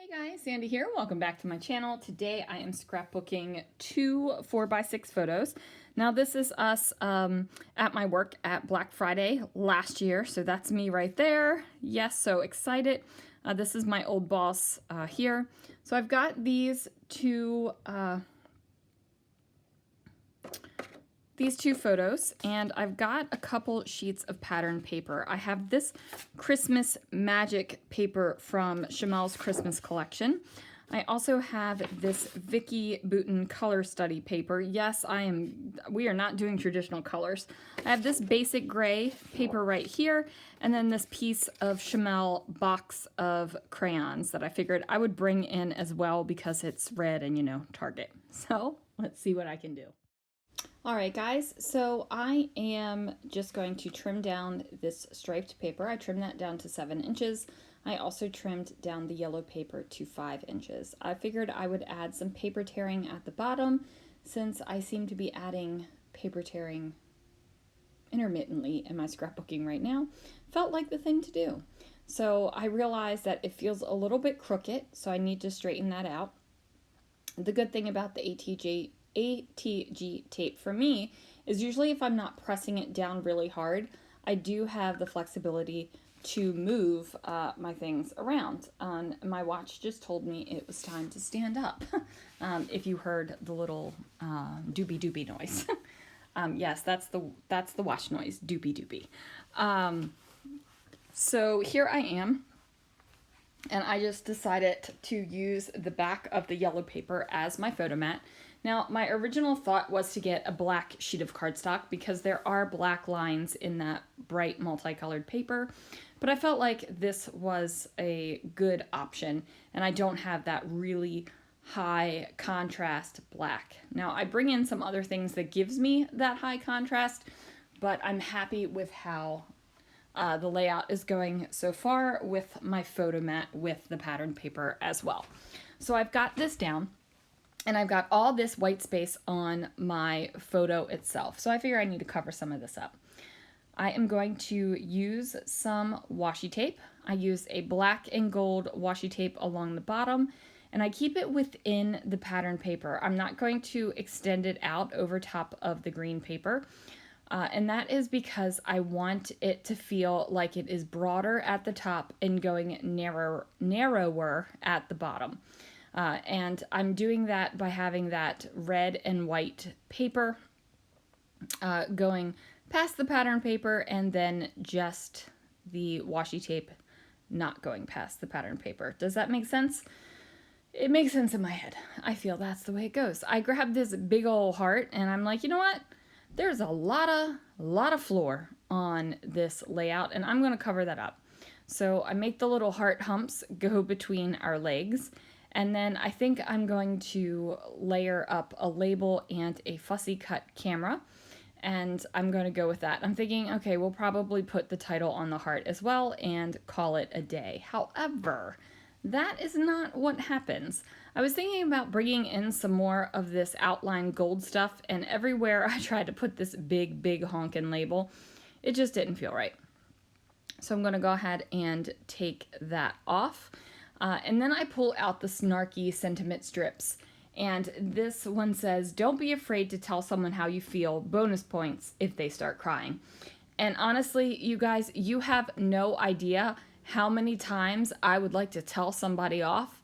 Hey guys, Sandy here. Welcome back to my channel. Today I am scrapbooking 2 4x6 photos. Now this is us at my work at Black Friday last year, so that's me right there. Yes, so excited. This is my old boss here. So I've got these two photos, and I've got a couple sheets of pattern paper. I have this Christmas Magic paper from Chamel's Christmas collection. I also have this Vicky Bouton color study paper. Yes, we are not doing traditional colors. I have this basic gray paper right here, and then this piece of Chamel box of crayons that I figured I would bring in as well because it's red and, you know, Target. So let's see what I can do. All right, guys, so I am just going to trim down this striped paper. I trimmed that down to 7 inches. I also trimmed down the yellow paper to 5 inches. I figured I would add some paper tearing at the bottom since I seem to be adding paper tearing intermittently in my scrapbooking right now. Felt like the thing to do. So I realized that it feels a little bit crooked, so I need to straighten that out. The good thing about the ATG tape for me is usually if I'm not pressing it down really hard, I do have the flexibility to move my things around. My watch just told me it was time to stand up. If you heard the little doobie doobie noise. Yes, that's the watch noise, doobie doobie. So here I am. And I just decided to use the back of the yellow paper as my photo mat. Now, my original thought was to get a black sheet of cardstock because there are black lines in that bright multicolored paper, but I felt like this was a good option, and I don't have that really high contrast black. Now, I bring in some other things that gives me that high contrast, but I'm happy with how the layout is going so far with my photo mat with the pattern paper as well. So I've got this down and I've got all this white space on my photo itself. So I figure I need to cover some of this up. I am going to use some washi tape. I use a black and gold washi tape along the bottom, and I keep it within the pattern paper. I'm not going to extend it out over top of the green paper. And that is because I want it to feel like it is broader at the top and going narrower at the bottom. And I'm doing that by having that red and white paper going past the pattern paper and then just the washi tape not going past the pattern paper. Does that make sense? It makes sense in my head. I feel that's the way it goes. I grabbed this big old heart and I'm like, you know what? There's a lot of floor on this layout, and I'm going to cover that up. So I make the little heart humps go between our legs, and then I think I'm going to layer up a label and a fussy cut camera, and I'm going to go with that. I'm thinking, okay, we'll probably put the title on the heart as well and call it a day. However, that is not what happens. I was thinking about bringing in some more of this outline gold stuff, and everywhere I tried to put this big honkin' label, it just didn't feel right. So I'm going to go ahead and take that off. And then I pull out the snarky sentiment strips. And this one says, don't be afraid to tell someone how you feel, bonus points if they start crying. And honestly, you guys, you have no idea how many times I would like to tell somebody off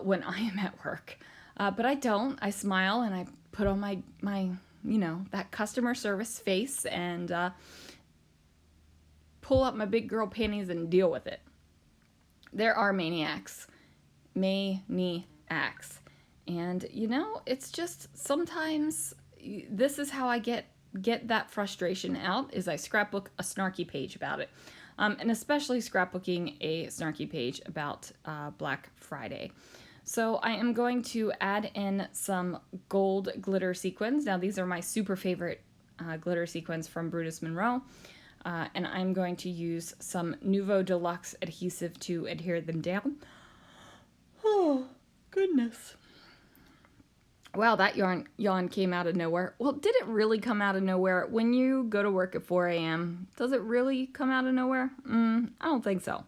when I am at work. But I don't. I smile and I put on my you know, that customer service face and pull up my big girl panties and deal with it. There are maniacs. Maniacs. And, you know, it's just sometimes this is how I get that frustration out is I scrapbook a snarky page about it. And especially scrapbooking a snarky page about Black Friday. So I am going to add in some gold glitter sequins. Now these are my super favorite glitter sequins from Brutus Monroe. And I'm going to use some Nuvo Deluxe adhesive to adhere them down. Oh, goodness. Wow, that yawn came out of nowhere. Well, did it really come out of nowhere? When you go to work at 4 a.m., does it really come out of nowhere? I don't think so.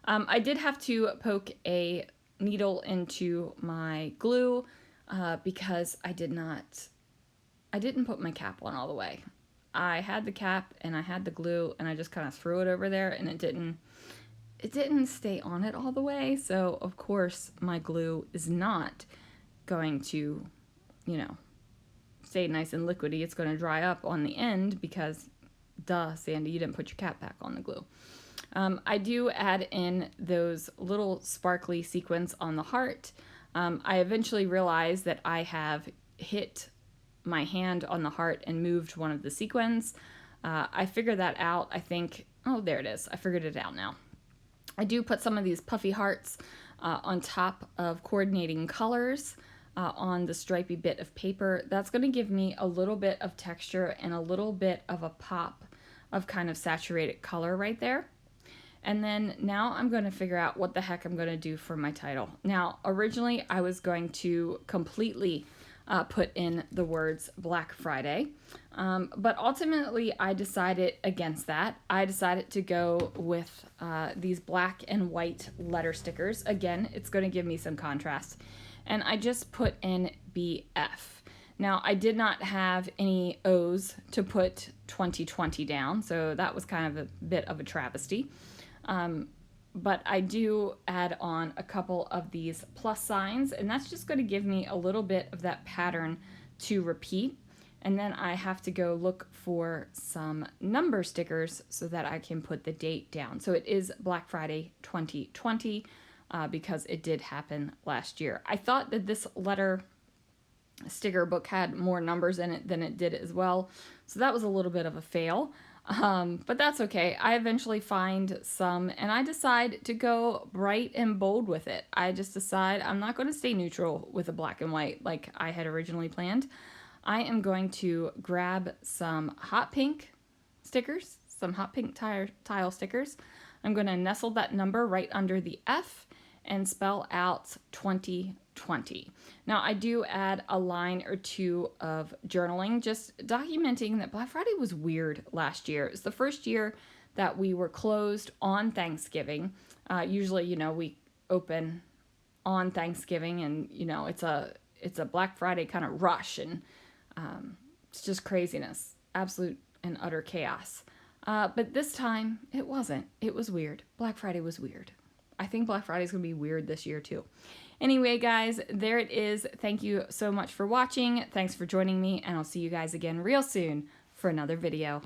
I did have to poke a needle into my glue because I didn't put my cap on all the way. I had the cap and I had the glue and I just kind of threw it over there and it didn't stay on it all the way. So of course my glue is not going to, you know, stay nice and liquidy. It's going to dry up on the end because duh, Sandy, you didn't put your cap back on the glue. I do add in those little sparkly sequins on the heart. I eventually realized that I have hit my hand on the heart and moved one of the sequins. I figured that out, I think. Oh, there it is. I figured it out now. I do put some of these puffy hearts on top of coordinating colors on the stripy bit of paper. That's going to give me a little bit of texture and a little bit of a pop of kind of saturated color right there. And then now I'm going to figure out what the heck I'm going to do for my title. Now, originally I was going to completely put in the words Black Friday, but ultimately I decided against that. I decided to go with these black and white letter stickers. Again, it's going to give me some contrast. And I just put in BF. Now, I did not have any O's to put 2020 down, so that was kind of a bit of a travesty. But I do add on a couple of these plus signs, and that's just going to give me a little bit of that pattern to repeat. And then I have to go look for some number stickers so that I can put the date down. So it is Black Friday 2020 because it did happen last year. I thought that this letter sticker book had more numbers in it than it did as well. So that was a little bit of a fail. But that's okay. I eventually find some and I decide to go bright and bold with it. I just decide I'm not going to stay neutral with a black and white like I had originally planned. I am going to grab some hot pink stickers, some hot pink tile stickers. I'm going to nestle that number right under the F and spell out 2020. Now I do add a line or two of journaling, just documenting that Black Friday was weird last year. It's the first year that we were closed on Thanksgiving. Usually, you know, we open on Thanksgiving and, you know, it's a Black Friday kind of rush and it's just craziness, absolute and utter chaos. But this time it wasn't. It was weird. Black Friday was weird. I think Black Friday is going to be weird this year too. Anyway, guys, there it is. Thank you so much for watching. Thanks for joining me, and I'll see you guys again real soon for another video.